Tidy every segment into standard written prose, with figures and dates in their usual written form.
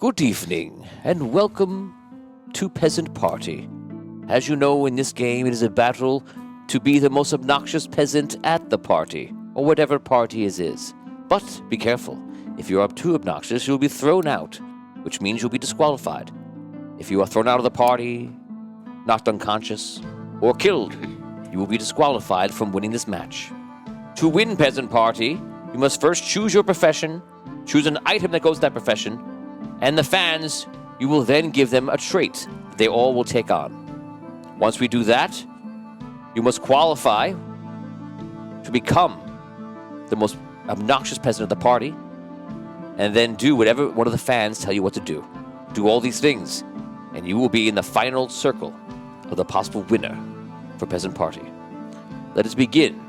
Good evening, and welcome to Peasant Party. As you know, in this game, it is a battle to be the most obnoxious peasant at the party, or whatever party it is. But be careful. If you are too obnoxious, you'll be thrown out, which means you'll be disqualified. If you are thrown out of the party, knocked unconscious, or killed, you will be disqualified from winning this match. To win Peasant Party, you must first choose your profession, choose an item that goes with that profession, and the fans, you will then give them a trait that they all will take on. Once we do that, you must qualify to become the most obnoxious peasant at the party, and then do whatever one of the fans tell you what to do. Do all these things, and you will be in the final circle of the possible winner for Peasant Party. Let us begin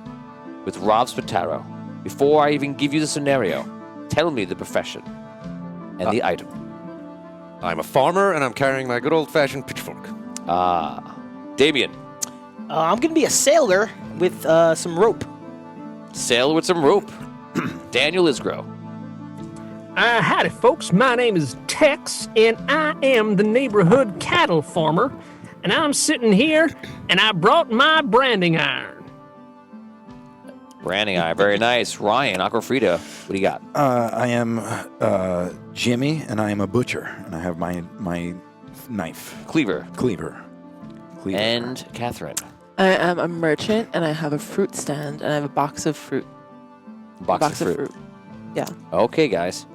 with Rob Spataro. Before I even give you the scenario, tell me the profession and the item. I'm a farmer, and I'm carrying my good old-fashioned pitchfork. Damien. I'm going to be a sailor with some rope. Sail with some rope. Daniel Isgro. Howdy, folks. My name is Tex, and I am the neighborhood cattle farmer. And I'm sitting here, and I brought my branding iron. Branding eye, very nice. Ryan, Aquafrida, what do you got? I am Jimmy, and I am a butcher, and I have my knife. Cleaver. Cleaver. And Catherine. I am a merchant, and I have a fruit stand, and I have a box of fruit. Box of fruit. Yeah. Okay, guys.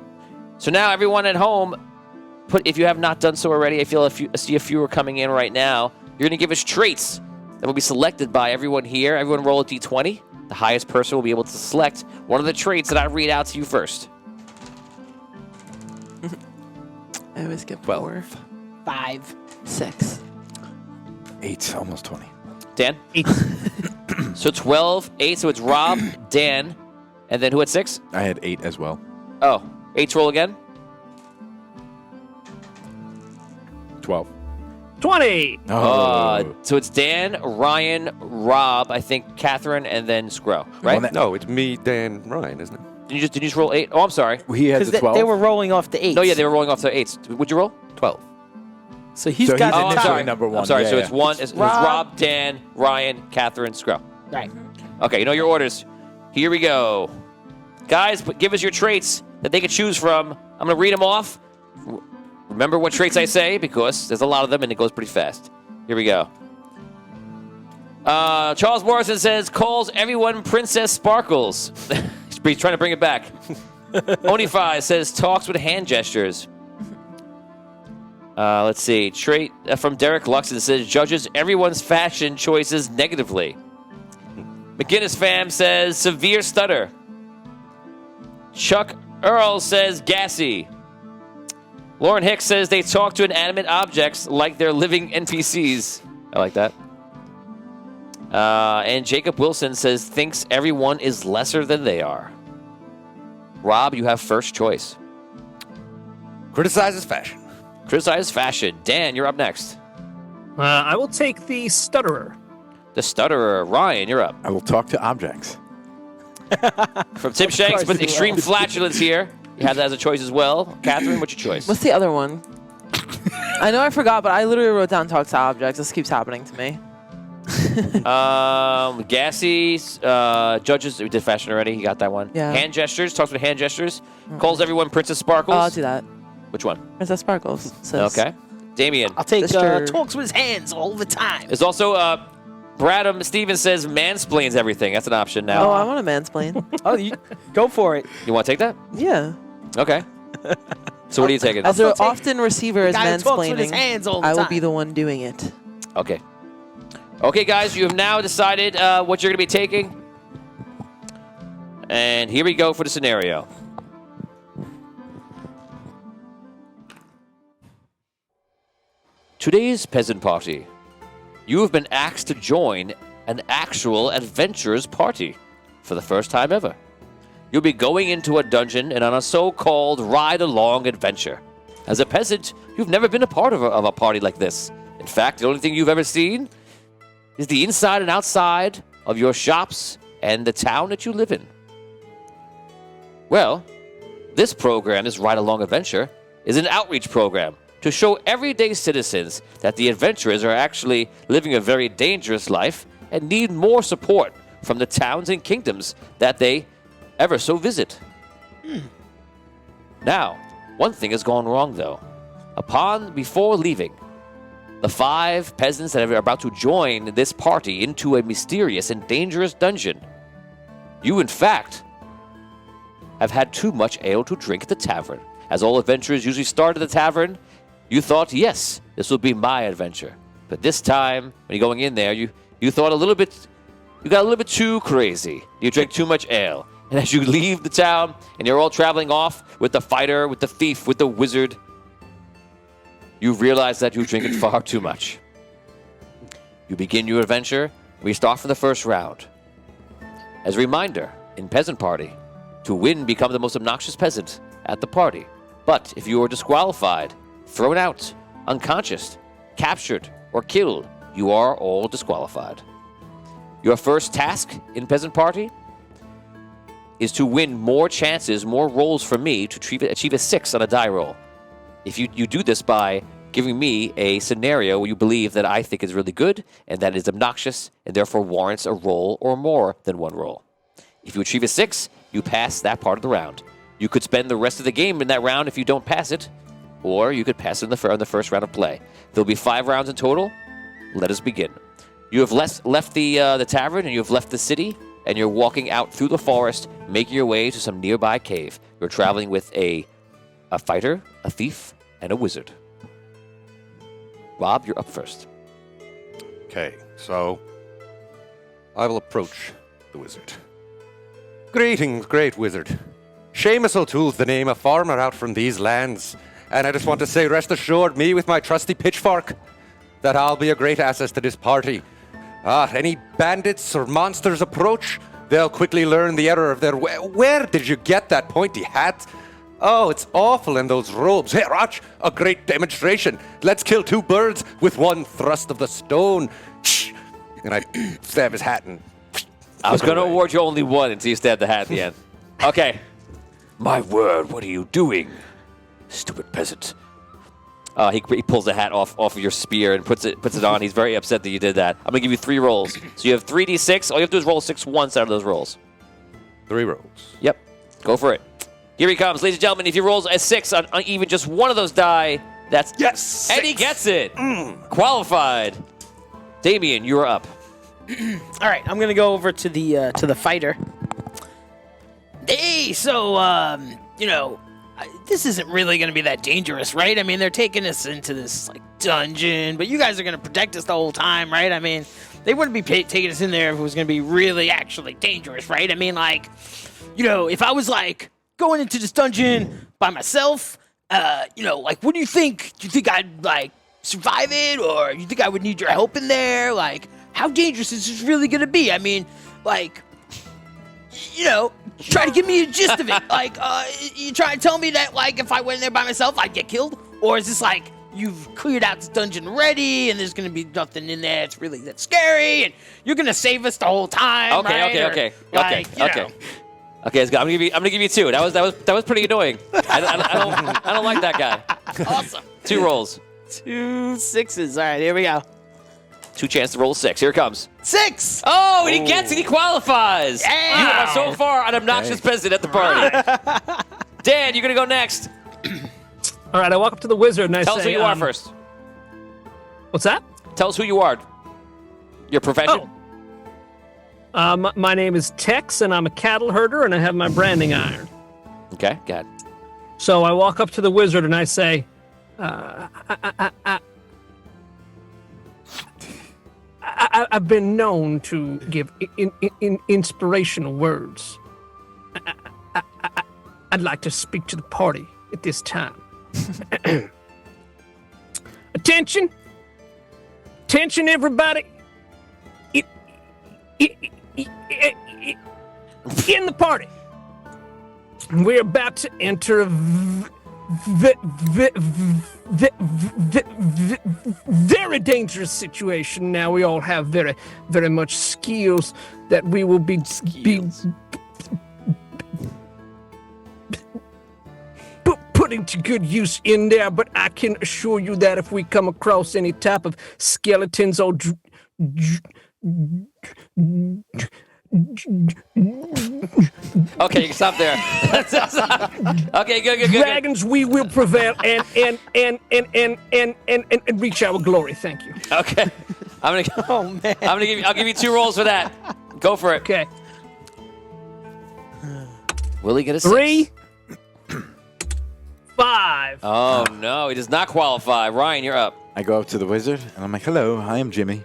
So now everyone at home, if you have not done so already, I see a few are coming in right now. You're going to give us traits that will be selected by everyone here. Everyone roll a d20. The highest person will be able to select one of the traits that I read out to you first. I always get 12. 5. 6. 8, almost 20. Dan? 8. So 12, 8, so it's Rob, Dan, and then who had 6? I had 8 as well. Oh, 8's roll again? 12. 20. So it's Dan, Ryan, Rob, I think Catherine, and then Scro, right? Well, No, it's me, Dan, Ryan, isn't it? Did you just roll 8? Oh, I'm sorry. He had Because the 12. they were rolling off the 8. No, yeah, they were rolling off the 8s. Would you roll? 12. So he's So got he's Oh, I'm the initially sorry. top. number one. I'm sorry, Yeah, so yeah. it's one. It's Rob, Dan, Ryan, Catherine, Scro. Right. Okay, you know your orders. Here we go. Guys, give us your traits that they could choose from. I'm going to read them off. Remember what traits I say, because there's a lot of them, and it goes pretty fast. Here we go. Charles Morrison says, calls everyone Princess Sparkles. He's trying to bring it back. Onify says, talks with hand gestures. Let's see. Trait from Derek Luxon says, judges everyone's fashion choices negatively. McGinnis fam says, severe stutter. Chuck Earl says, gassy. Lauren Hicks says, they talk to inanimate objects like they're living NPCs. I like that. And Jacob Wilson says, thinks everyone is lesser than they are. Rob, you have first choice. Criticizes fashion. Criticize fashion. Dan, you're up next. I will take the stutterer. The stutterer. Ryan, you're up. I will talk to objects. From Tim Shanks, but extreme flatulence here. You have that as a choice as well. Catherine, what's your choice? What's the other one? I know I forgot, but I literally wrote down talk to objects. This keeps happening to me. Gassy, judges, we did fashion already. You got that one. Yeah. Hand gestures, talks with hand gestures. Calls everyone Princess Sparkles. Oh, I'll do that. Which one? Princess Sparkles. Says, Okay. Damien. I'll take Mr. talks with his hands all the time. There's also Bradham Stevens says mansplains everything. That's an option now. Oh, I want to mansplain. Oh, you go for it. You want to take that? Yeah. Okay. So what are you taking? As still an take often receiver the is guy who talks with his mansplaining, hands all the I will time. be the one doing it. Okay. Okay, guys, you have now decided what you're going to be taking. And here we go for the scenario. Today's peasant party. You have been asked to join an actual adventurers party for the first time ever. You'll be going into a dungeon and on a so-called ride-along adventure. As a peasant, you've never been a part of a party like this. In fact, the only thing you've ever seen is the inside and outside of your shops and the town that you live in. Well, this program, this ride-along adventure, is an outreach program to show everyday citizens that the adventurers are actually living a very dangerous life and need more support from the towns and kingdoms that they ever so visit. Now, one thing has gone wrong, though. Before leaving, the 5 peasants that are about to join this party into a mysterious and dangerous dungeon, you, in fact, have had too much ale to drink at the tavern. As all adventurers usually start at the tavern, you thought, yes, this will be my adventure. But this time, when you're going in there, you thought you got a little bit too crazy. You drank too much ale. And as you leave the town, and you're all traveling off with the fighter, with the thief, with the wizard, you realize that you're drinking far too much. You begin your adventure. We start from the first round. As a reminder, in Peasant Party, to win, become the most obnoxious peasant at the party. But if you are disqualified, thrown out, unconscious, captured, or killed, you are all disqualified. Your first task in Peasant Party is to win more chances, more rolls from me to achieve a 6 on a die roll. If you do this by giving me a scenario where you believe that I think is really good and that is obnoxious and therefore warrants a roll or more than 1 roll. If you achieve a 6, you pass that part of the round. You could spend the rest of the game in that round if you don't pass it, or you could pass it in the first round of play. There'll be 5 rounds in total. Let us begin. You have left the tavern and you have left the city, and you're walking out through the forest, making your way to some nearby cave. You're traveling with a fighter, a thief, and a wizard. Rob, you're up first. Okay, so I will approach the wizard. Greetings, great wizard. Seamus O'Toole's the name, a farmer out from these lands. And I just want to say, rest assured, me with my trusty pitchfork, that I'll be a great asset to this party. Any bandits or monsters approach, they'll quickly learn the error of their way. Where did you get that pointy hat? Oh, it's awful in those robes. Here, watch, a great demonstration. Let's kill 2 birds with 1 thrust of the stone. And I stab his hat and... I was going to award you only 1 until you stabbed the hat at the end. Okay. My word, what are you doing, stupid peasant? He pulls the hat off of your spear and puts it on. He's very upset that you did that. I'm going to give you 3 rolls. So you have 3d6. All you have to do is roll 6 once out of those rolls. 3 rolls. Yep. Go for it. Here he comes. Ladies and gentlemen, if he rolls a 6 on even just one of those die, that's... Yes! And he gets it. Qualified. Damien, you're up. All right, I'm gonna go over to the fighter. Hey, so this isn't really gonna be that dangerous, right? I mean, they're taking us into this like dungeon, but you guys are gonna protect us the whole time, right? I mean, they wouldn't be taking us in there if it was gonna be really actually dangerous, right? I mean, like, if I was like going into this dungeon by myself, like, what do you think? Do you think I'd like survive it, or you think I would need your help in there? Like, how dangerous is this really gonna be? I mean, like, try to give me a gist of it. Like, you try to tell me that, like, if I went in there by myself, I'd get killed? Or is this like, you've cleared out this dungeon already, and there's gonna be nothing in there that's really that scary, and you're gonna save us the whole time, right? Okay. Okay, I'm gonna give you 2. That was pretty annoying. I don't like that guy. Awesome. 2 rolls. 2 6s. All right, here we go. 2 chances to roll 6. Here it comes. 6. Oh, and he gets it. He qualifies. Yeah. You are so far an obnoxious peasant at the party. Dan, you're gonna go next. All right, I walk up to the wizard and I Tell say, us who you are first. What's that? Tell us who you are. Your profession. My name is Tex, and I'm a cattle herder, and I have my branding iron. Okay, go ahead. So I walk up to the wizard and I say, I've been known to give inspirational words. I'd like to speak to the party at this time. Attention! Attention, everybody! In the party, we're about to enter a very dangerous situation. Now we all have very, very much skills that we will be putting to good use in there, but I can assure you that if we come across any type of skeletons or Okay, you can stop there. Okay, good. dragons, we will prevail and reach our glory. Thank you. Okay, I'll give you 2 rolls for that. Go for it. Okay. Will he get a 6? 3, 5. Oh no, he does not qualify. Ryan, you're up. I go up to the wizard and I'm like, "Hello, I am Jimmy,"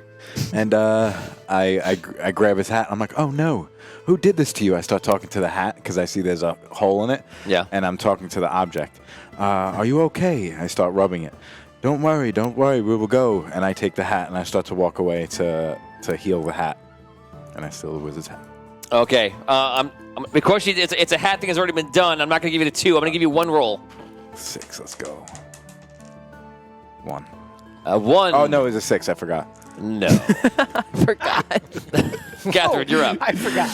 and I grab his hat. I'm like, "Oh no, who did this to you?" I start talking to the hat because I see there's a hole in it. Yeah. And I'm talking to the object. Are you okay? I start rubbing it. Don't worry, we will go. And I take the hat and I start to walk away to heal the hat, and I steal the wizard's hat. Okay, because it's a hat thing has already been done. I'm not going to give you the 2. I'm going to give you 1 roll. 6. Let's go. 1. 1. Oh no, it was a 6. I forgot. No. Forgot. Catherine, you're up. I forgot.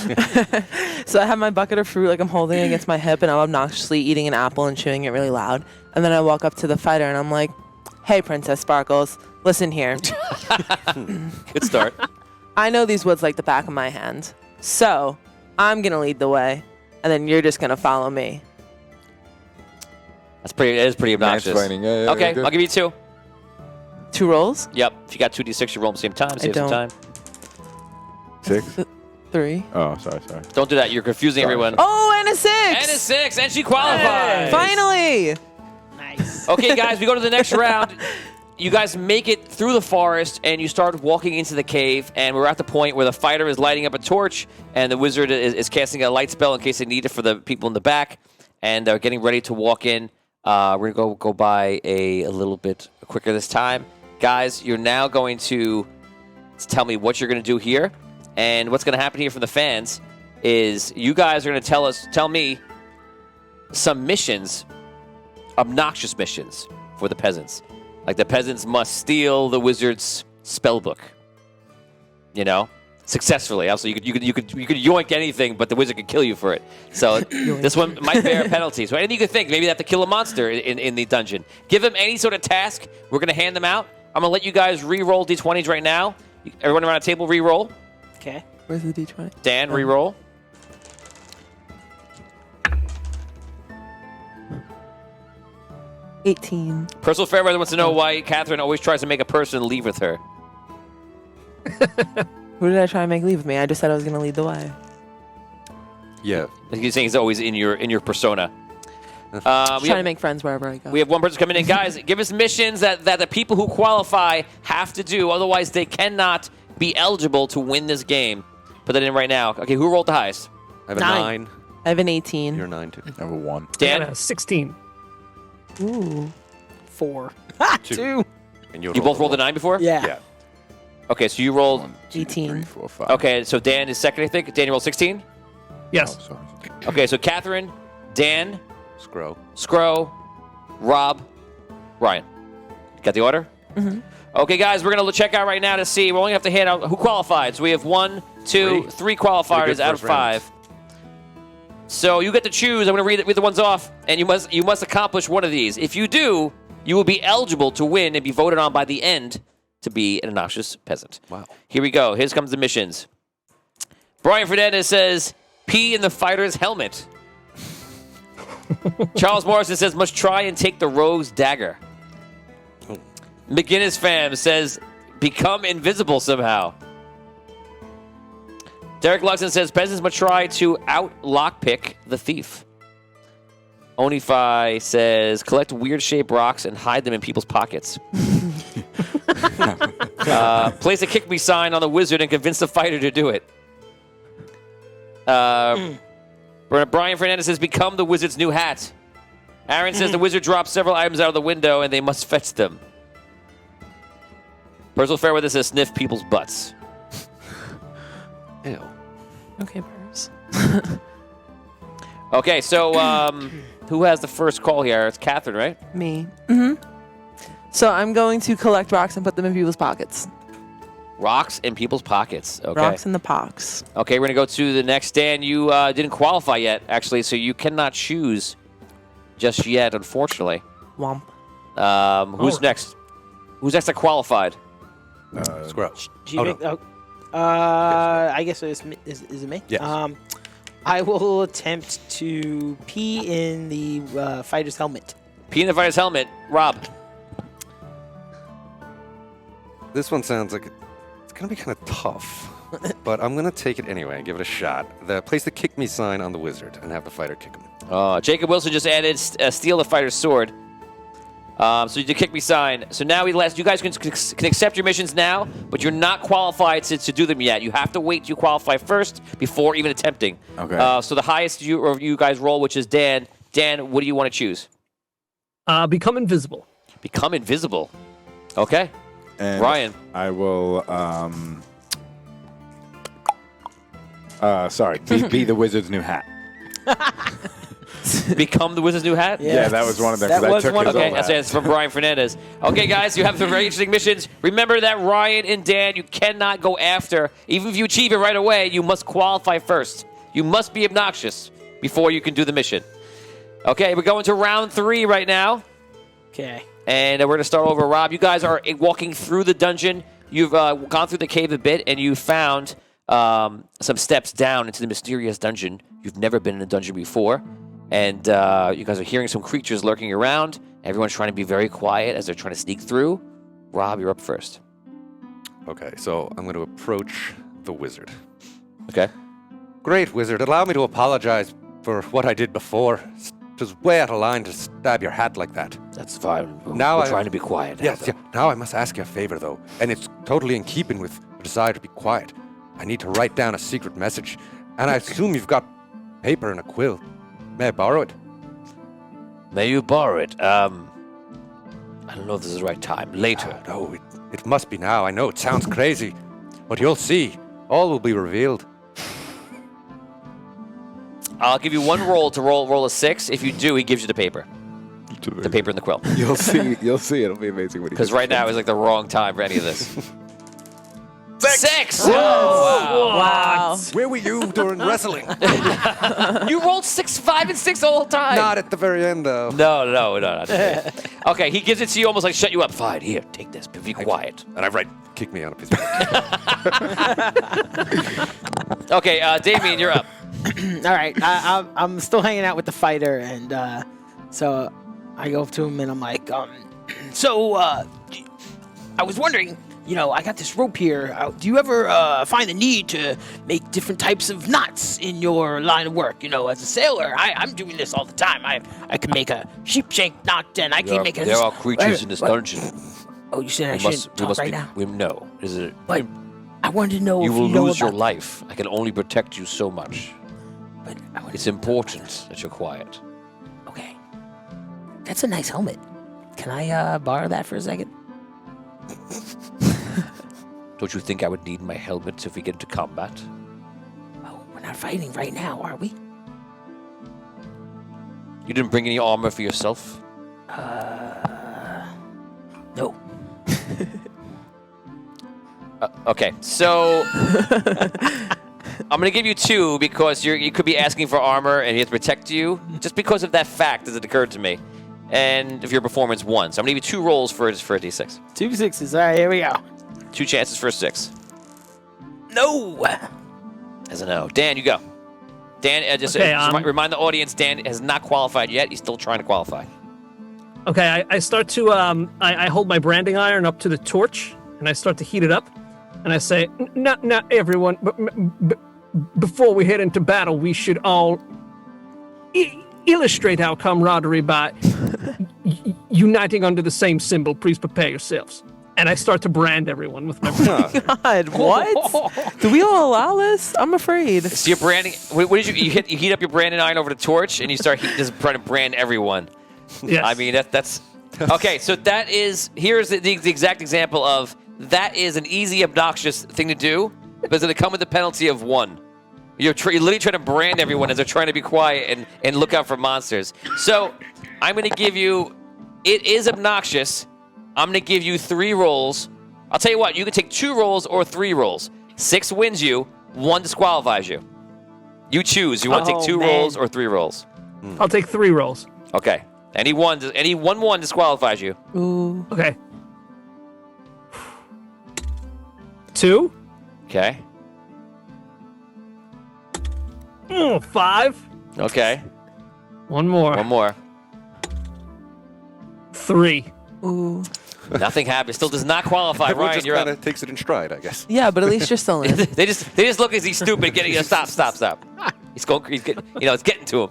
So I have my bucket of fruit, like I'm holding it against my hip, and I'm obnoxiously eating an apple and chewing it really loud. And then I walk up to the fighter, and I'm like, "Hey, Princess Sparkles, listen here. Good start. I know these woods like the back of my hand. So I'm going to lead the way, and then you're just going to follow me." It is pretty obnoxious. Nice fighting. Yeah, Okay, good. I'll give you 2. 2 rolls? Yep. If you got 2d6, you roll them at the same time. Save some don't. time. 6. 3. Oh, sorry. Don't do that. You're confusing Sorry. everyone. Oh, and a 6. And a 6, and she qualifies. Finally. Nice. Okay, guys, we go to the next round. You guys make it through the forest, and you start walking into the cave, and we're at the point where the fighter is lighting up a torch, and the wizard is casting a light spell in case they need it for the people in the back, and they're getting ready to walk in. We're going to go by a little bit quicker this time. Guys, you're now going to tell me what you're going to do here, and what's going to happen here from the fans is you guys are going to tell me some missions, obnoxious missions for the peasants. Like the peasants must steal the wizard's spell book. You know, successfully. Also, you could yoink anything, but the wizard could kill you for it. So this one might bear a penalty. So anything you could think, maybe they have to kill a monster in the dungeon. Give them any sort of task. We're gonna hand them out. I'm gonna let you guys re-roll d20s right now. Everyone around the table, re-roll. Okay. Where's the D20? Dan, re-roll. $18. Personal Fairweather wants to know why Catherine always tries to make a person leave with her. Who did I try and make leave with me? I just said I was going to lead the way. Yeah. He's saying he's always in your persona. Trying to make friends wherever I go. We have one person coming in. Guys, give us missions that the people who qualify have to do. Otherwise, they cannot be eligible to win this game. Put that in right now. Okay, who rolled the highest? I have a 9. 9. I have an 18. You're 9 too. I have a 1. I Dan, got a 16. Ooh. 4. 2. 2. And you both rolled a 9 before? Yeah. Yeah. Okay, so you rolled... 1, 2, 18. 3, 4, 5. Okay, so Dan is second, I think. Dan, you rolled 16? Yes. Oh, sorry. Okay, so Catherine, Dan, Scrow. Scro, Rob, Ryan. Got the order? Mm-hmm. Okay, guys, we're going to check out right now to see. We only have to hand out who qualified. So we have 1, 2, 3 qualifiers good out of first round. 5. So you get to choose. I'm going to read the ones off, and you must accomplish one of these. If you do, you will be eligible to win and be voted on by the end to be an obnoxious peasant. Wow. Here we go. Here comes the missions. Brian Fernandez says, pee in the fighter's helmet. Charles Morrison says, must try and take the rogue's dagger. McGinnis fam says, become invisible somehow. Derek Luxon says, peasants must try to out-lockpick the thief. Onify says, collect weird-shaped rocks and hide them in people's pockets. Place a kick me sign on the wizard and convince the fighter to do it. Brian Fernandez says, become the wizard's new hat. Aaron says, the wizard drops several items out of the window and they must fetch them. Personal Fairweather says, sniff people's butts. Ew. Okay, Purse. Okay, so who has the first call here? It's Catherine, right? Me. Mm-hmm. So I'm going to collect rocks and put them in people's pockets. Rocks in people's pockets. Okay. Rocks in the pox. Okay, we're going to go to the next. Dan, you didn't qualify yet, actually, so you cannot choose just yet, unfortunately. Womp. Who's next? Who's next that qualified? Squirrel. I guess is it me? Yes. I will attempt to pee in the fighter's helmet. Pee in the fighter's helmet. Rob. This one sounds like it's going to be kind of tough, but I'm going to take it anyway and give it a shot. Place the kick me sign on the wizard and have the fighter kick him. Jacob Wilson just added steal the fighter's sword. So you did kick me sign. So now you guys can accept your missions now, but you're not qualified to do them yet. You have to wait till you qualify first before even attempting. Okay. So the highest you guys roll, which is Dan. Dan, what do you want to choose? Become invisible. Become invisible. Okay. And Ryan. I will. Be the wizard's new hat. Become the wizard's new hat? Yeah, that was one of them. That 'cause I was took one his of Okay, old hat. that's from Brian Fernandez. Okay, guys, you have some very interesting missions. Remember that Ryan and Dan, you cannot go after. Even if you achieve it right away, you must qualify first. You must be obnoxious before you can do the mission. Okay, we're going to round 3 right now. Okay. And we're going to start over. Rob, you guys are walking through the dungeon. You've gone through the cave a bit, and you found some steps down into the mysterious dungeon. You've never been in a dungeon before. And you guys are hearing some creatures lurking around. Everyone's trying to be very quiet as they're trying to sneak through. Rob, you're up first. Okay, so I'm going to approach the wizard. Okay. Great wizard, allow me to apologize for what I did before. It was way out of line to stab your hat like that. That's fine. Now we're I- trying to be quiet. Yes, yeah. Now I must ask you a favor, though, and it's totally in keeping with the desire to be quiet. I need to write down a secret message, and I assume you've got paper and a quill. May I borrow it? May you borrow it? I don't know if this is the right time. Later. No, it must be now. I know it sounds crazy, but you'll see. All will be revealed. I'll give you one roll to roll a 6. If you do, he gives you the paper. The paper and the quill. You'll see. You'll see. It'll be amazing when he. Because right now is like the wrong time for any of this. 6! Wow. Oh, Where were you during wrestling? wow. You rolled 6, 5, and 6 the whole time. Not at the very end, though. No, not really. Okay, he gives it to you almost like shut you up. Fine, here, take this. Be quiet. And I write, kick me on a piece of paper. Okay, Damien, you're up. All right. I'm still hanging out with the fighter, and so I go up to him and I'm like, so I was wondering, I got this rope here. Do you ever find the need to make different types of knots in your line of work? As a sailor, I'm doing this all the time. I can make a sheep shank knot, and I can make a. There are creatures in this dungeon. Oh, you said I shouldn't talk right now. No. Is it? But I wanted to know You if will you know lose your about- life. I can only protect you so much. But I wanted It's to know about important that you're quiet. Okay. That's a nice helmet. Can I borrow that for a second? Don't you think I would need my helmet if we get into combat? Oh, we're not fighting right now, are we? You didn't bring any armor for yourself? No. Okay, so I'm gonna give you 2 because you could be asking for armor and he has to protect you. Just because of that fact, as it occurred to me, and if your performance 1, so I'm gonna give you 2 rolls for a d6. 2 6s. All right, here we go. 2 chances for a 6. No. As a no. Dan, you go. Dan, just Okay, remind the audience, Dan has not qualified yet. He's still trying to qualify. Okay, I start to I hold my branding iron up to the torch and I start to heat it up, and I say, "Not everyone, but before we head into battle, we should all illustrate our camaraderie by uniting under the same symbol. Please prepare yourselves." And I start to brand everyone with my brand. God, what? Do we all allow this? I'm afraid. So you're branding. What did you heat up your branding iron over the torch and you start just trying to brand everyone. Yes. I mean that's okay. So here's the exact example of that is an easy obnoxious thing to do, but it's going to come with the penalty of 1. You're literally trying to brand everyone as they're trying to be quiet and look out for monsters. So I'm going to give you. It is obnoxious. I'm going to give you 3 rolls. I'll tell you what. You can take 2 rolls or 3 rolls. 6 wins you. 1 disqualifies you. You choose. You want to take 2 man. rolls or 3 rolls. I'll take 3 rolls. Okay. Any one disqualifies you. Ooh. Okay. 2. Okay. 5. Okay. One more. One more. 3. Ooh. Nothing happens. Still does not qualify. Everyone Ryan, just you're kind up. of takes it in stride, I guess. Yeah, but at least you're still in. they just look as he's stupid. Getting stop. He's getting, it's getting to him.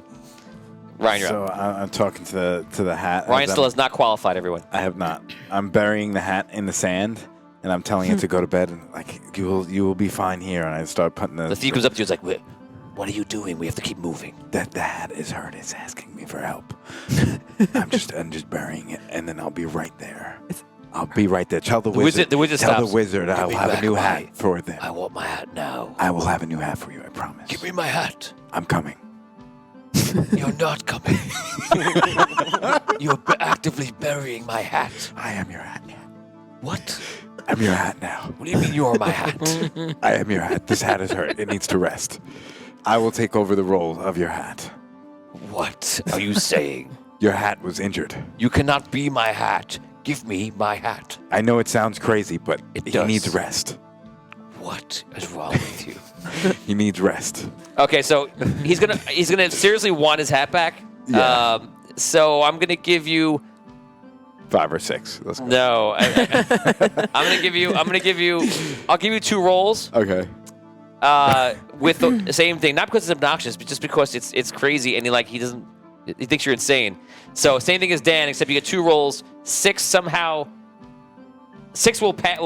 Ryan, you're So up. I'm talking to the hat. Ryan as still I'm- has not qualified. Everyone. I have not. I'm burying the hat in the sand, and I'm telling it to go to bed. And like you will be fine here. And I start putting The thief comes up to you. He's like, "What are you doing? We have to keep moving." that the hat is hurt. It's asking me for help. I'm just burying it, and then I'll be right there. I'll be right there. Tell the wizard. the wizard Tell stops. the wizard I'll me have a back new my- hat for them. I want my hat now. I will have a new hat for you. I promise. Give me my hat. I'm coming. You're not coming. You're actively burying my hat. I am your hat. What? I'm your hat now. What do you mean you're my hat? I am your hat. This hat is hurt. It needs to rest. I will take over the role of your hat. What are you saying? Your hat was injured. You cannot be my hat. Give me my hat. I know it sounds crazy, but It he does. needs rest. What is wrong with you? He needs rest. Okay, so he's gonna seriously want his hat back. Yeah. So I'm gonna give you 5 or 6. Let's go. no. I'll give you 2 rolls. Okay. With the same thing, not because it's obnoxious, but just because it's crazy and he thinks you're insane. So same thing as Dan, except you get 2 rolls. 6 will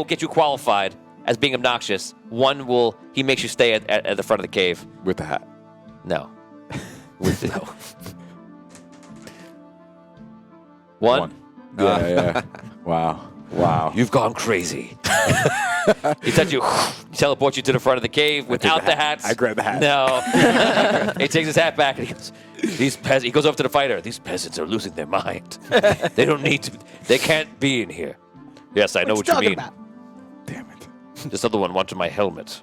get you qualified as being obnoxious. 1 he makes you stay at the front of the cave. With the hat. No. No. 1. Yeah. Wow. You've gone crazy. He teleports you to the front of the cave without the hats. I grab the hat. No. He takes his hat back and he goes, he goes over to the fighter. These peasants are losing their mind. They don't need to. They can't be in here. Yes, I know what you mean. Damn it. This other one wanted my helmet.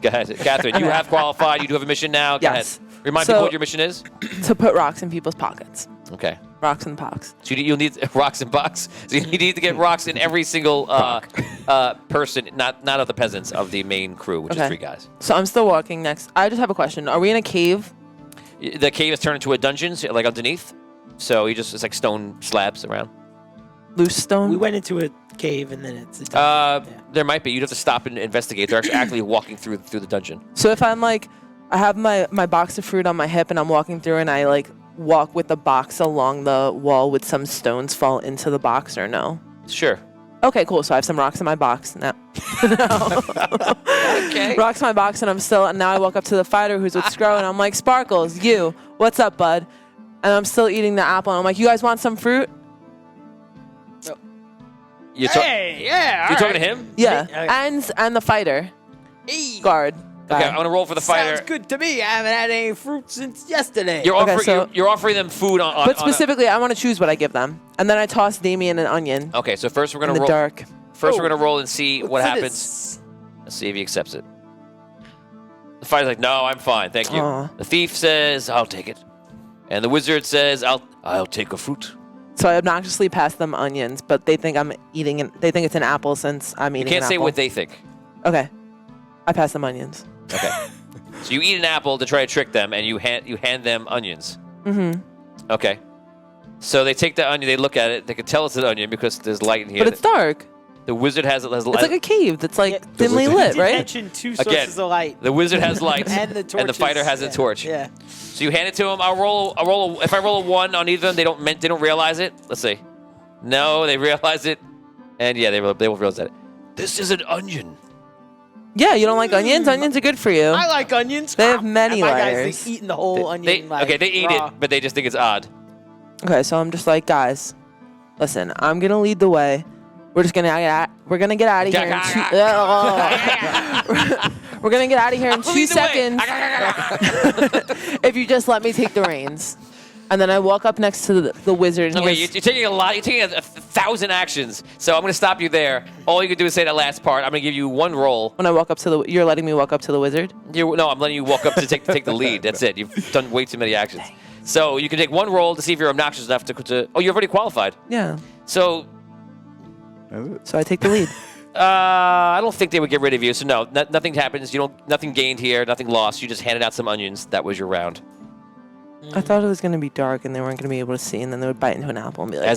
Go ahead. Catherine, you have qualified. You do have a mission now. Go Yes. ahead. Remind So- people what your mission is. To put rocks in people's pockets. Okay. Rocks in the pox. So you'll need rocks in box. So you need to get rocks in every single person, not of the peasants, of the main crew, which is Okay. 3 guys. So I'm still walking next. I just have a question. Are we in a cave? The cave is turned into a dungeon, so, like underneath. So it's like stone slabs around. Loose stone? We went into a cave and then it's a dungeon. Yeah. There might be. You'd have to stop and investigate. They're actually walking through the dungeon. So if I'm like, I have my box of fruit on my hip and I'm walking through and I like walk with the box along the wall, would some stones fall into the box or no? Sure. Okay, cool. So I have some rocks in my box now. Okay. Rocks in my box and now I walk up to the fighter who's with Scro and I'm like, Sparkles, you, what's up, bud? And I'm still eating the apple and I'm like, you guys want some fruit? You're Yeah. You're talking to him? Yeah. Okay. And the fighter. Hey, Guard. Okay, guy. I'm gonna roll for the fighter. sounds good to me. I haven't had any fruit since yesterday. You're Okay, offering so- you're offering them food on. But specifically, I want to choose what I give them. And then I toss Damien an onion Okay, so first we're in gonna the roll. dark. First Oh. we're gonna roll and see what What's happens. this? Let's see if he accepts it. The fighter's like, "No, I'm fine, thank you." Aw. The thief says, "I'll take it," and the wizard says, "I'll take a fruit." So I obnoxiously pass them onions, but they think I'm eating it. They think it's an apple since I'm You eating can't an say apple. what they think. Okay. I pass them onions. Okay. So you eat an apple to try to trick them, and you hand them onions. Mm-hmm. Okay. So they take the onion, they look at it, they can tell it's an onion because there's light in here. But it's dark. The wizard has It's like a cave that's like Yeah. dimly Does it- lit, You right? mentioned 2 Again, sources of light. the wizard has lights, And the torches. fighter has a Yeah. torch. Yeah. So you hand it to him. If I roll a 1 on either of them, they don't realize it. Let's see. No, they realize it, and yeah, they won't realize it. This is an onion. Yeah, you don't like onions? Onions are good for you. I like onions. They have many And my layers. guys, they eating the whole onion. They eat raw. it, but they just think it's odd. Okay, so I'm just like, guys, listen, I'm gonna lead the way. We're just gonna we're gonna get out of here in we're gonna get out of here in 2 Lead the way. seconds if you just let me take the reins. And then I walk up next to the wizard. And Okay, he you're has- taking a lot. You're taking a 1,000 actions. So I'm going to stop you there. All you can do is say that last part. I'm going to give you 1 roll. when I walk up to you're letting me walk up to the wizard. No, I'm letting you walk up to take the lead. That's it. You've done way too many actions. So you can take one roll to see if you're obnoxious enough to. Oh, you've already qualified. Yeah. So So I take the lead. I don't think they would get rid of you. So no, nothing happens. You don't. Nothing gained here. Nothing lost. You just handed out some onions. That was your round. I thought it was going to be dark and they weren't going to be able to see, and then they would bite into an apple and be like,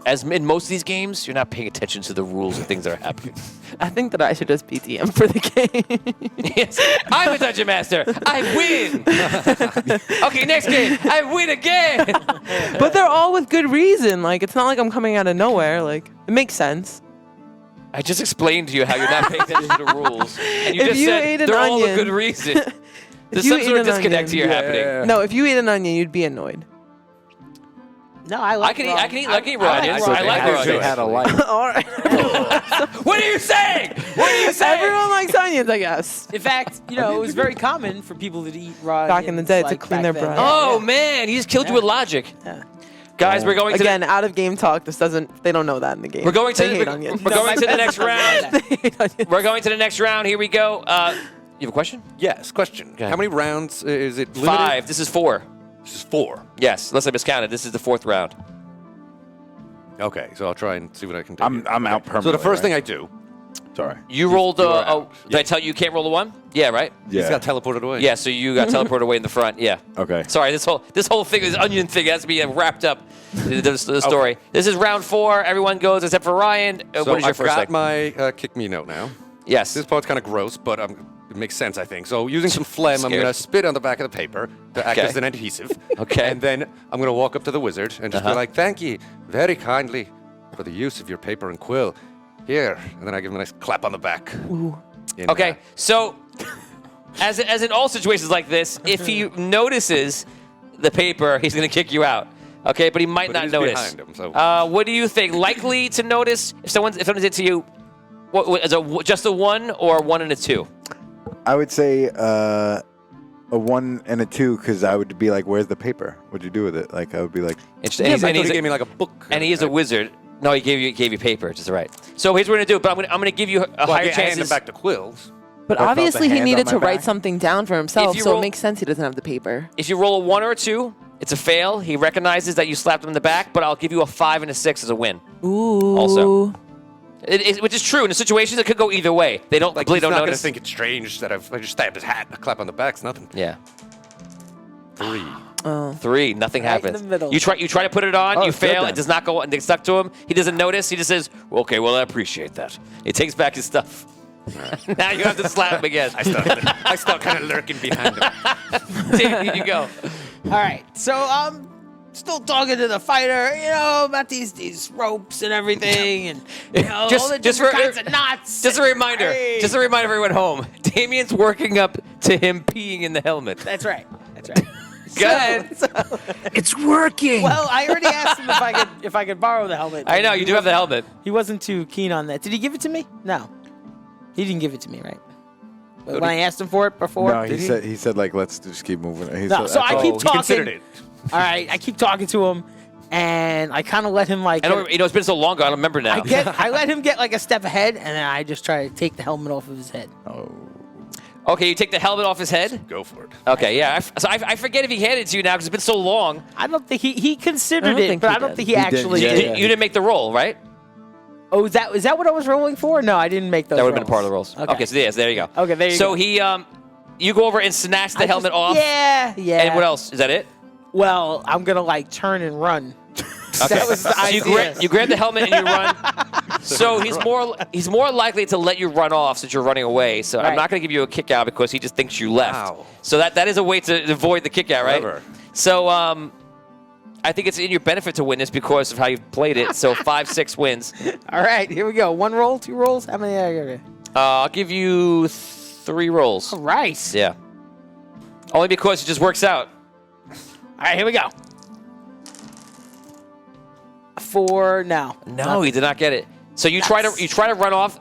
As in most of these games, you're not paying attention to the rules and things that are happening. I think that I should just be DM for the game. Yes, I'm a dungeon master. I win. Okay, next game. I win again. But they're all with good reason. Like, it's not like I'm coming out of nowhere. Like, it makes sense. I just explained to you how you're not paying attention to the rules, and you If just you said ate an they're all a onion- good reason. There's you some ate sort of an disconnect onion- here happening. No, if you ate an onion, you'd be annoyed. No, I I like can raw. eat raw onions. So I they like had- raw they onions. had a light. All right. What are you saying? What are you saying? Everyone likes onions, I guess. In fact, it was very common for people to eat raw Back in the onions, day to like, clean back their then. bread. Oh man, he just killed you with logic. Yeah. Guys, we're going to Again, out of game talk. This doesn't. They don't know that in the game. we're going to They hate we're, onions. we're going to the next round. They hate onions. We're going to the next round. Here we go. You have a question? Yes, question. Okay. How many rounds is it limited? 5. This is 4. This is 4. Yes, unless I miscounted. This is the 4th round. Okay, so I'll try and see what I can do. I'm out permanently. So the first right? thing I do, Sorry. You rolled a. you are Oh, out. did I tell you can't roll a 1? Yeah, right. he's Yeah. got teleported away. Yeah, so you got teleported away in the front. Yeah. Okay. Sorry, this whole thing, this onion thing, has to be wrapped up. The story. This is round 4. Everyone goes except for Ryan. So what is your I've first got thing? my kick me note now. Yes. This part's kind of gross, but it makes sense, I think. So using some phlegm, I'm Scared. going to spit on the back of the paper to act Okay. as an adhesive. Okay. And then I'm going to walk up to the wizard and just be like, thank you very kindly for the use of your paper and quill. Here. And then I give him a nice clap on the back. In, Okay, so as in all situations like this, if he notices the paper, he's going to kick you out. Okay, but he might But not it is notice. behind him, so- What do you think? Likely to notice if someone's it to you? What is just a 1 or a 1 and a 2? I would say a 1 and a 2 because I would be like, "Where's the paper? What'd you do with it?" Like I would be like, Interesting. Yeah, And but I he's thought he a- gave me like a book. and he is a wizard. No, he gave you paper. Just right. So here's what we're gonna do. But I'm gonna give you a Well, I higher can't hand him chances. back to quills. But I felt the obviously, he hand needed on to my write back. something down for himself, you so roll- it makes sense he doesn't have the paper. If you roll a 1 or a 2, it's a fail. He recognizes that you slapped him in the back, but I'll give you a 5 and a 6 as a win. Ooh. Also. Which is true. In the situations, it could go either way. They don't Like, completely he's don't not going to notice. think it's strange that I just stabbed his hat. A clap on the back's nothing. Yeah. 3. 3, nothing Right in happens. the middle. You try to put it on, you it's good fail, then. it does not go and it's stuck to him. He doesn't notice. He just says, "Okay, well, I appreciate that." He takes back his stuff. Now you have to slap him again. I start kind of lurking behind him. Dave, here you go. All right, so I'm still talking to the fighter, about these ropes and everything, and all the different kinds of knots. Just a reminder. Hey. Just a reminder for everyone home. Damien's working up to him peeing in the helmet. That's right. That's right. Go ahead. It's working. Well, I already asked him if I could borrow the helmet. I know you do have the helmet. He wasn't too keen on that. Did he give it to me? No, he didn't give it to me, right? When I asked him for it before. "No." Did he? He said like, "Let's just keep moving." He No, said, so I keep He talking. considered it. All right, I keep talking to him, and I kind of let him like. I don't, it's been so long ago. I don't remember now. I let him get like a step ahead, and then I just try to take the helmet off of his head. Okay, you take the helmet off his head. Go for it. Okay, yeah. I forget if he handed it to you now because it's been so long. I don't think he I considered don't it, think but he I don't did. think he He did, actually yeah, You, did. you didn't make the roll, right? Oh, is that what I was rolling for? No, I didn't make those. That would have been a part of the rolls. rolls. Okay, so yes, there you go. Okay, there you so go. he, you go over and snatch the I helmet just- off. Yeah, yeah. And what else? Is that it? Well, I'm gonna like turn and run. Okay. That was the So idea. you grab the helmet and you run. So he's more likely to let you run off since you're running away. So I'm Right. not going to give you a kick out because he just thinks you left. Wow. So that is a way to avoid the kick out, right? Clever. So I think it's in your benefit to win this because of how you've played it. So 5-6 wins. All right, here we go. 1 roll, 2 rolls. How many? I'll give you 3 rolls. All right. Yeah. Only because it just works out. All right, here we go. 4 now. No, he did not get it. So you try to run off.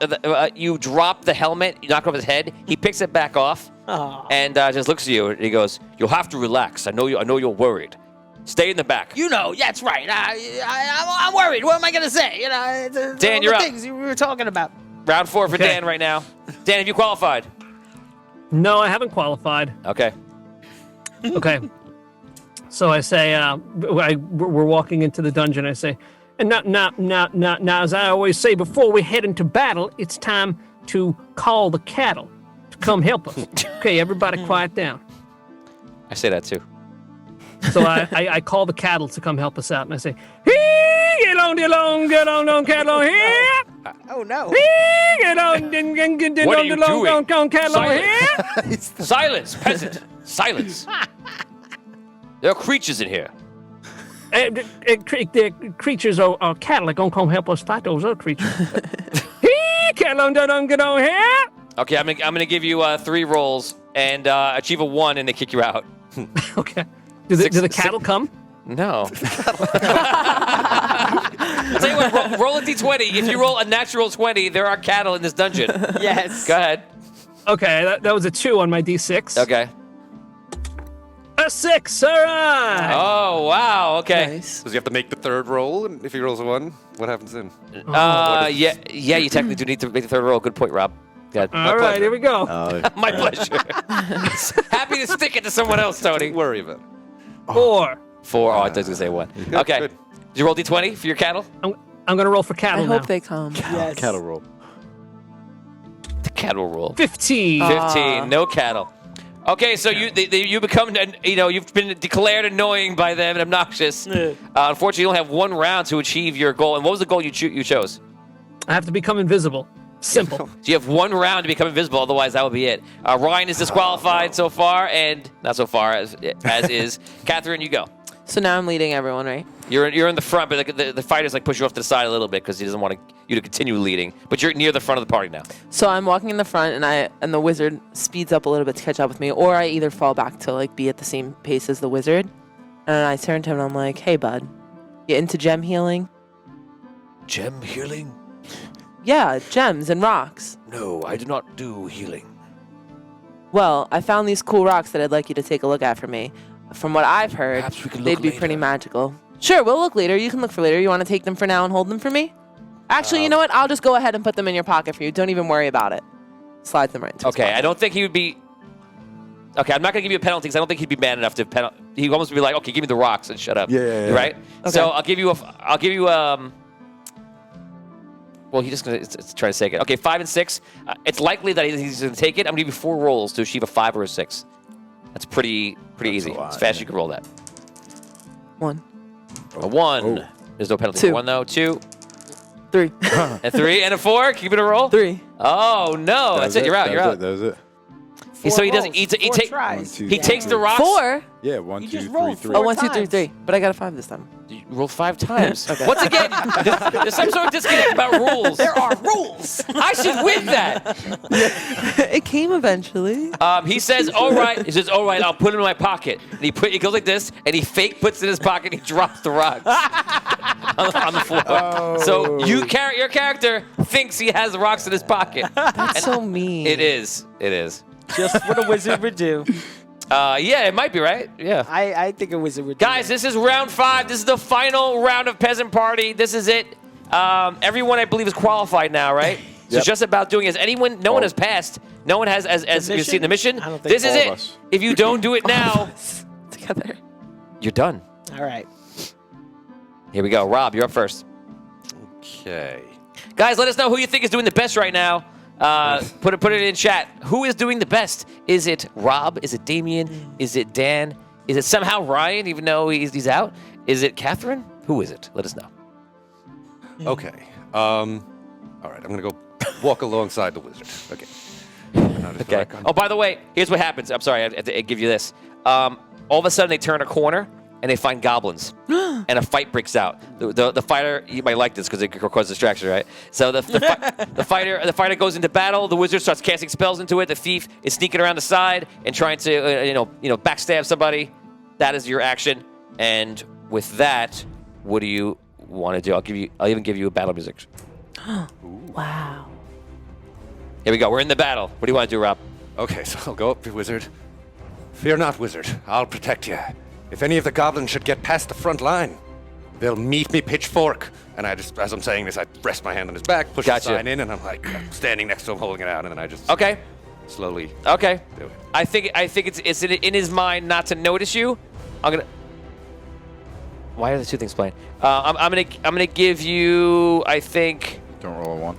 You drop the helmet. You knock off his head. He picks it back off Oh. and just looks at you. And he goes, "You'll have to relax. I know you're worried. Stay in the back." That's right. I'm worried. What am I gonna say? It's Dan, all you're the up. things we were talking about. Round 4 for Okay. Dan right now. Dan, have you qualified? No, I haven't qualified. Okay. Okay. So I say, we're walking into the dungeon. I say, and now, as I always say, before we head into battle, it's time to call the cattle to come help us. Okay, everybody quiet down. I say that too. So I call the cattle to come help us out, and I say, "Hey, get on, cattle here! Oh no! Hey, get on, get What are on, you doing? cattle here!" Silence, peasant! Silence! There are creatures in here. The creatures are cattle. They're gonna come help us fight those other creatures. Hey, cattle, get on here! Okay, I'm gonna give you 3 rolls and achieve a 1, and they kick you out. Okay. Do the cattle come? No. I'll tell you what, roll a d20. If you roll a natural 20, there are cattle in this dungeon. Yes. Go ahead. Okay, that was a 2 on my d6. Okay. A 6, all right. Oh, wow, okay. Nice. Does he have to make the third roll? And if he rolls a 1, what happens then? Yeah, you technically do need to make the third roll. Good point, Rob. Good. All right, here we go. My pleasure. Happy to stick it to someone else, Tony. Don't worry about it. 4. 4. Oh, I thought I was going to say 1. Okay. good. Did you roll d20 for your cattle? I'm gonna roll for I cattle now. hope they come. Yes. Cattle roll. The cattle roll. 15. 15. No cattle. Okay, so you become, you've been declared annoying by them and obnoxious. Unfortunately, you only have 1 round to achieve your goal. And what was the goal you chose? I have to become invisible. Simple. So you have 1 round to become invisible, otherwise that would be it. Ryan is disqualified so far, and not so far as is. Catherine, you go. So now I'm leading everyone, right? You're in the front, but the fighters push you off to the side a little bit because he doesn't want you to continue leading. But you're near the front of the party now. So I'm walking in the front, and the wizard speeds up a little bit to catch up with me, or I either fall back to be at the same pace as the wizard, and I turn to him and I'm like, "Hey, bud, you into gem healing?" Gem healing? Yeah, gems and rocks. No, I do not do healing. Well, I found these cool rocks that I'd like you to take a look at for me. From what I've heard, Perhaps we can look they'd be later. pretty magical. Sure, we'll look later. You can look for later. You want to take them for now and hold them for me? Actually, you know what? I'll just go ahead and put them in your pocket for you. Don't even worry about it. Slide them right into his Okay, pocket. I don't think he would be. Okay, I'm not going to give you a penalty because I don't think he'd be man enough to He'd almost be like, okay, give me the rocks and shut up. Yeah. Right? Okay. So I'll give you well, he's just going to try to take it. Okay, 5 and 6. It's likely that he's going to take it. I'm going to give you 4 rolls to achieve a 5 or a 6. That's pretty easy. a lot, As fast as yeah. you can roll that. 1, A 1. Oh. There's no penalty 2. for 1, though. 2. 3, A 3 and a 4. Keep it a roll. 3. Oh, no. That's it. You're out. You're out. That was it. So he doesn't. rolls, He 4 take. tries. 1, 2, He takes the rocks. 4? Yeah, 1, You 2, just 3, rolled 3. Oh, 4 1, 2, 3, times. 3. But I got a 5 this time. You rolled 5 times. Once again, there's some sort of disconnect about rules. There are rules. I should win that. It came eventually. He says, "All right." He says, "All right, I'll put it in my pocket." And he goes like this, and he fake puts it in his pocket. And he drops the rocks on the floor. Oh. So your character thinks he has the rocks in his pocket. That's so mean. It is. It is. Just what a wizard would do. Yeah, it might be right. Yeah. I think a wizard would do. Guys, this is round 5. This is the final round of Peasant Party. This is it. Everyone, I believe, is qualified now, right? So it's just about doing it. Anyone? No one has passed. No one has, as you've seen the mission. I don't think This is all of it. us. If you don't do it now, Together. you're done. All right. Here we go. Rob, you're up first. Okay. Guys, let us know who you think is doing the best right now. Put it in chat. Who is doing the best? Is it Rob? Is it Damien? Is it Dan? Is it somehow Ryan, even though he's out? Is it Catherine? Who is it? Let us know. Okay. All right, I'm going to go walk alongside the wizard. Okay. Now just Okay. back on- Oh, by the way, here's what happens. I'm sorry, I have to give you this. All of a sudden, they turn a corner and they find goblins, and a fight breaks out. The fighter, you might like this because it could cause distraction, right? So the fighter goes into battle. The wizard starts casting spells into it. The thief is sneaking around the side and trying to backstab somebody. That is your action. And with that, what do you want to do? I'll even give you a battle music. Wow. Here we go. We're in the battle. What do you want to do, Rob? Okay, so I'll go up to wizard. Fear not, wizard. I'll protect you. If any of the goblins should get past the front line, they'll meet me pitchfork. And I just, as I'm saying this, I rest my hand on his back, push Gotcha. the sign in, and I'm like standing next to him, holding it out, and then I just Okay. slowly Okay. do it. I think it's in his mind not to notice you. Why are the two things playing? I'm gonna give you, I think, Don't roll a 1.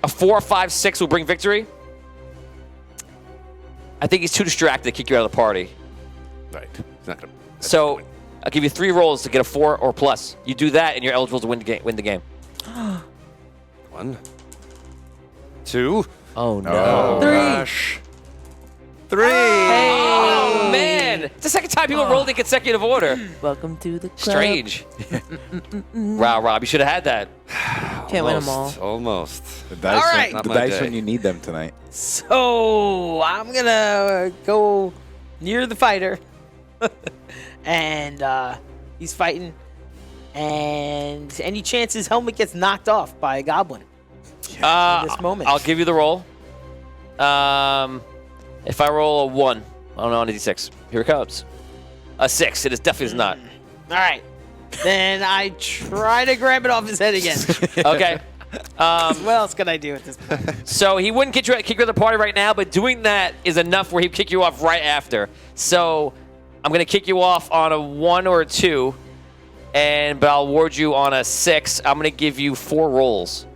a 4, 5, 6 will bring victory. I think he's too distracted to kick you out of the party. Right. He's not gonna. So I'll give you 3 rolls to get a 4 or plus. You do that, and you're eligible to win the game. 1, 2. Oh no! Oh. 3. Gosh. 3. Oh man! It's the second time people rolled in consecutive order. Welcome to the club. Strange. Wow, Rob, you should have had that. Can't win them all. Almost. The dice, All right. Not the my dice day. when you need them tonight. So I'm gonna go near the fighter, and he's fighting. And any chance his helmet gets knocked off by a goblin? in this moment. I'll give you the roll. If I roll a 1, I don't know, on a d6. Here it comes. A 6. It is definitely not. All right. Then I try to grab it off his head again. Okay. What else can I do at this point? So he wouldn't kick you out of the party right now, but doing that is enough where he'd kick you off right after. So I'm going to kick you off on a 1 or a 2, but I'll award you on a 6. I'm going to give you 4 rolls.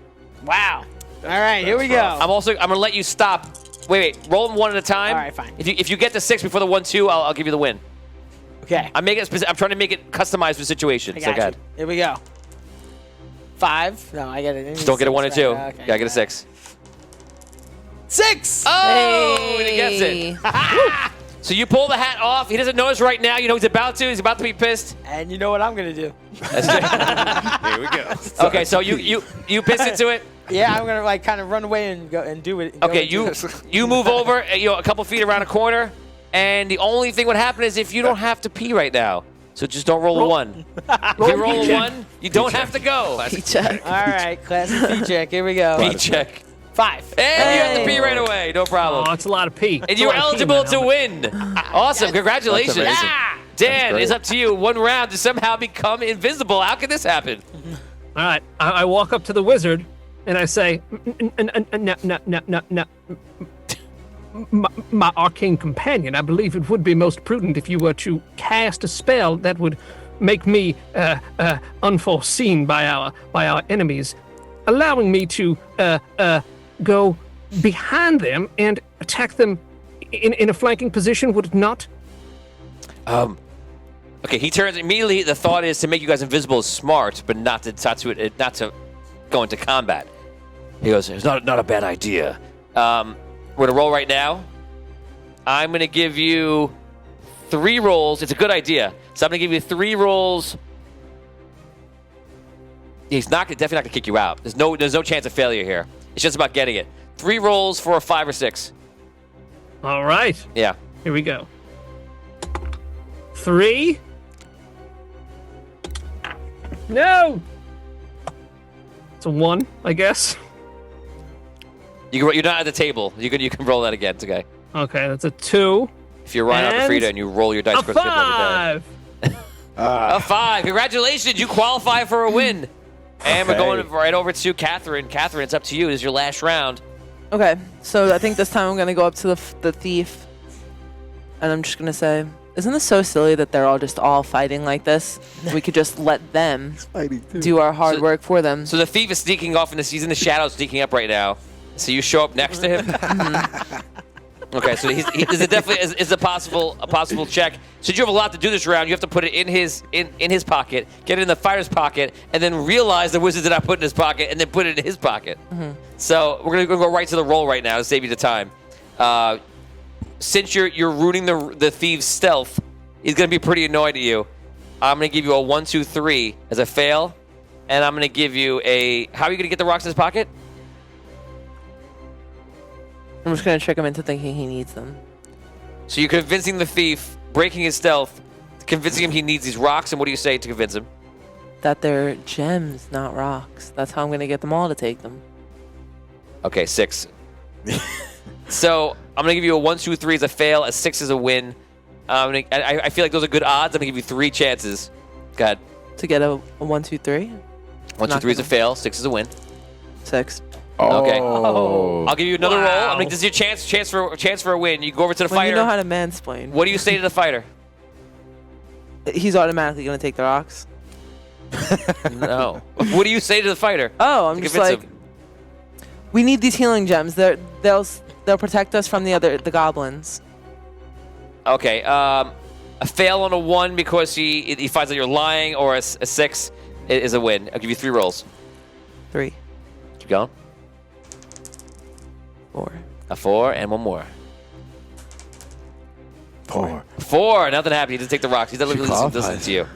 Wow. All right, here we go. I'm going to let you stop. Wait. Roll them 1 at a time. All right, fine. If you get to 6 before the 1, 2, I'll give you the win. Okay. I'm trying to make it customized for the situation. I So got go ahead. you. Here we go. 5. No, I get it. Just don't get a 1 or 2. Right. Okay. Gotta get a 6. 6. Oh, and he gets it. So you pull the hat off. He doesn't notice right now. You know he's about to. He's about to be pissed. And you know what I'm gonna do? Here we go. Okay, so you piss into it. Yeah, I'm gonna like kind of run away and go and do it. go Okay, and do it. you move over, a couple feet around a corner, and the only thing would happen is if you don't have to pee right now. So just don't roll a 1. If you roll a 1, you don't have to go. Check. All right, classic P check. Here we go. Pee check. 5. And you have to pee right away. No Oh, problem. it's a lot of pee. And you're eligible to win. Awesome. Congratulations. That's amazing. Dan, great. it's up to you. 1 round to somehow become invisible. How can this happen? All right, I walk up to the wizard and I say, my arcane companion, I believe it would be most prudent if you were to cast a spell that would make me unforeseen by our enemies, allowing me to go behind them and attack them in a flanking position, would it not? Okay, he turns immediately. The thought is to make you guys invisible is smart, but not to go into combat. He goes, "It's not a bad idea." We're gonna roll right now. I'm gonna give you 3 rolls. It's a good idea, so I'm gonna give you 3 rolls. He's definitely not gonna kick you out. There's no chance of failure here. It's just about getting it. 3 rolls for a 5 or 6. All right, Yeah. here we go. 3. No. It's a 1, I guess. You're not at the table. You can roll that again. It's okay. Okay, that's a 2. If you're Ryan And Frida and you roll your dice A across the table every day. 5. A 5. Congratulations. You qualify for a win. And we're Okay. going right over to Catherine. Catherine, it's up to you. This is your last round. Okay, so I think this time I'm gonna go up to the thief, and I'm just gonna say, isn't this so silly that they're all fighting like this? We could just let them do our hard So- work for them. So the thief is sneaking off he's in the shadows, sneaking up right now. So you show up next to him. Okay, so there's definitely is a possible check. Since you have a lot to do this round, you have to put it in his pocket, get it in the fighter's pocket, and then realize the wizard did not put it in his pocket, and then put it in his pocket. So we're gonna go right to the roll right now to save you the time. Since you're ruining the thief's stealth, he's gonna be pretty annoyed at you. I'm gonna give you a 1, 2, 3 as a fail, and I'm gonna give you a. How are you gonna get the rocks in his pocket? I'm just gonna trick him into thinking he needs them. So you're convincing the thief, breaking his stealth, convincing him he needs these rocks, and what do you say to convince him? That they're gems, not rocks. That's how I'm gonna get them all to take them. Okay, 6. So I'm gonna give you a 1, 2, 3 as a fail, a 6 as a win. I feel like those are good odds. I'm gonna give you 3 chances. Go ahead. To get a 1, 2, 3, 1, 2, Not 3 is a gonna- fail, 6 is a win. 6. Okay. Oh. I'll give you another roll. Wow. I mean, this is your chance for a win. You go over to the When fighter. you know how to mansplain. What do you say to the fighter? He's automatically gonna take the rocks. No. What do you say to the fighter? Oh, I'm To just convince like, him? we need these healing gems. They'll protect us from the goblins. Okay. A fail on a 1 because he finds that you're lying, or a 6 is a win. I'll give you 3 rolls. 3, Keep going. 4. A 4 and 1 more. 4. 4. Nothing happened. He doesn't take the rocks. He doesn't She listen qualifies. to you.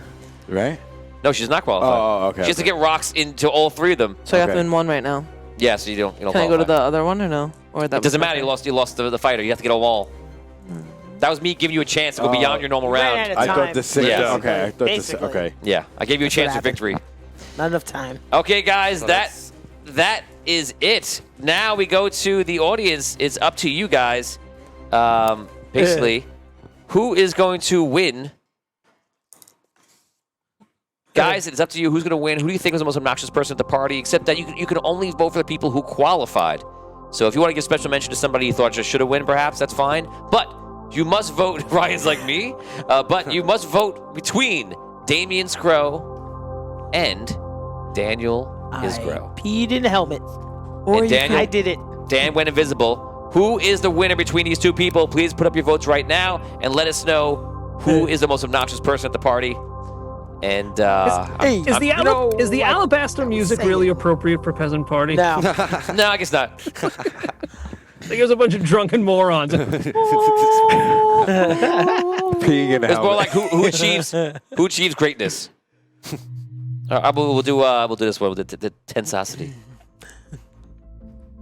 Right? No, she's not qualified. Oh, okay. She has to get rocks into all 3 of them. So I have to Okay. win 1 right now. Yeah, so you don't Can I go to qualify. the other one or no? Or that It doesn't was matter. okay. You lost the fighter. You have to get them all. That was me giving you a chance to go beyond your normal ran round. out of I time. thought the 6. Yeah. Okay, I thought the Basically. Okay. Yeah, I gave you a chance what for victory. Not enough time. Okay, guys, So that is it. Now we go to the audience. It's up to you guys. Basically, who is going to win? Guys, it's up to you. Who's going to win? Who do you think was the most obnoxious person at the party? Except that you can only vote for the people who qualified. So if you want to give special mention to somebody you thought just should have won, perhaps that's fine. But you must vote. Ryan's like me, but you must vote between Damien Scrow and Daniel Isgrow. I peed in a helmet. Or And Daniel- I did it. Dan went invisible. Who is the winner between these 2 people? Please put up your votes right now and let us know who is the most obnoxious person at the party. And Hey, Is the is the alabaster music say really appropriate for peasant party? No. no, I guess not. Like it was a bunch of drunken morons. Peeing in a It's more helmet. like who achieves greatness. We'll do this one with the tensosity.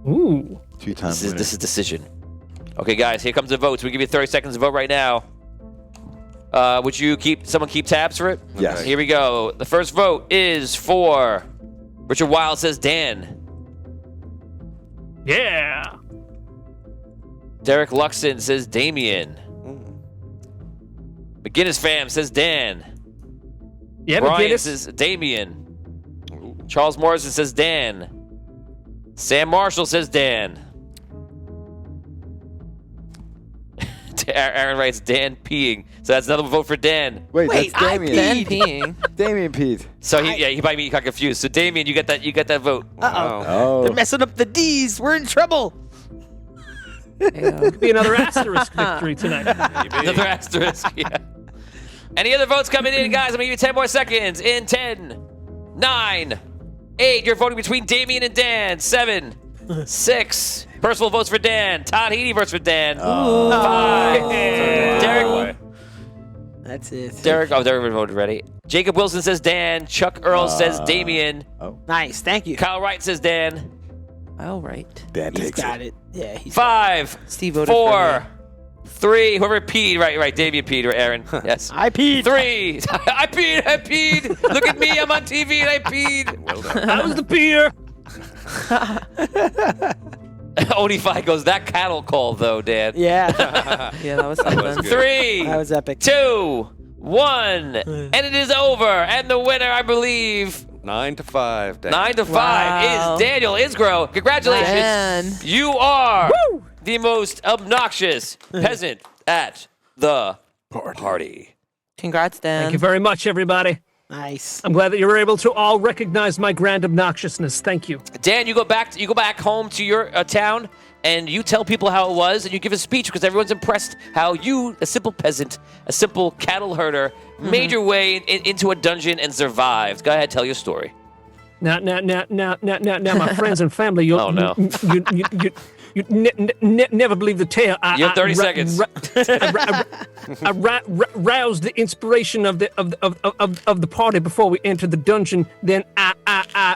Ooh. 2 times. This is decision. Okay, guys, here comes the votes. We give you 30 seconds to vote right now. Would you someone keep tabs for it? Yes. Here we go. The first vote is for Richard Wild says Dan. Yeah. Derek Luxon says Damien. McGinnis fam says Dan. Yeah, Brian McGinnis. says Damien. Charles Morrison says Dan. Sam Marshall says Dan. Aaron writes Dan peeing. So that's another vote for Dan. Wait, Wait, that's I Damien. Dan peeing. Damien peed. So he might be got confused. So Damien, you get that vote. Uh-oh. Oh. They're messing up the D's. We're in trouble. Yeah. Be another asterisk victory tonight. Another asterisk. Yeah. Any other votes coming in, guys? I'm gonna give you 10 more seconds. In 10, 9, 8. You're voting between Damien and Dan. 7, 6. Personal votes for Dan. Todd Heaney votes for Dan. 5. Derek. That's it. Derek voted already. Jacob Wilson says Dan. Chuck Earl says Damien. Nice. Thank you. Kyle Wright says Dan. All right. Dan He's takes got it. it. Yeah, he's 5, Steve voted 4, 3. Whoever peed. Right. Damien peed. Right, Aaron. Yes. I peed. 3. I peed. Look at me. I'm on TV and I peed. Well done. I was the peer. Onify goes, that cattle call, though, Dan. Yeah. Yeah, that was something. 3, That was epic. 2, 1. And it is over. And the winner, I believe, 9 to 5. Dan. 9 to 5, Wow. is Daniel Isgrow. Congratulations. Dan. You are the most obnoxious peasant at the party. Congrats, Dan. Thank you very much, everybody. Nice. I'm glad that you were able to all recognize my grand obnoxiousness. Thank you. Dan, you go back home to your town, and you tell people how it was, and you give a speech because everyone's impressed how you, a simple peasant, a simple cattle herder, made your way into a dungeon and survived. Go ahead, tell your story. Now, my friends and family, you, Oh, no. you never believe the tale. You have 30 seconds. I roused the inspiration of the party before we entered the dungeon. Then I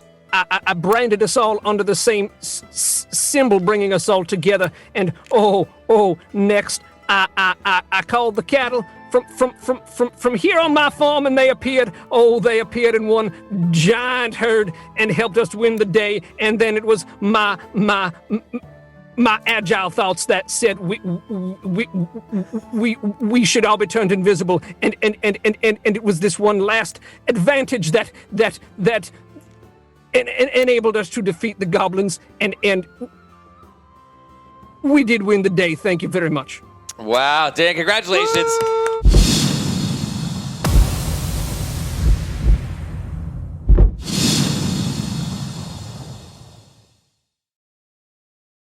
branded us all under the same symbol, bringing us all together. And next I called the cattle from here on my farm, and they appeared. They appeared in one giant herd and helped us win the day. And then it was my agile thoughts that said we should all be turned invisible, and it was this one last advantage that enabled us to defeat the goblins, and we did win the day. Thank you very much. Wow, Dan, congratulations.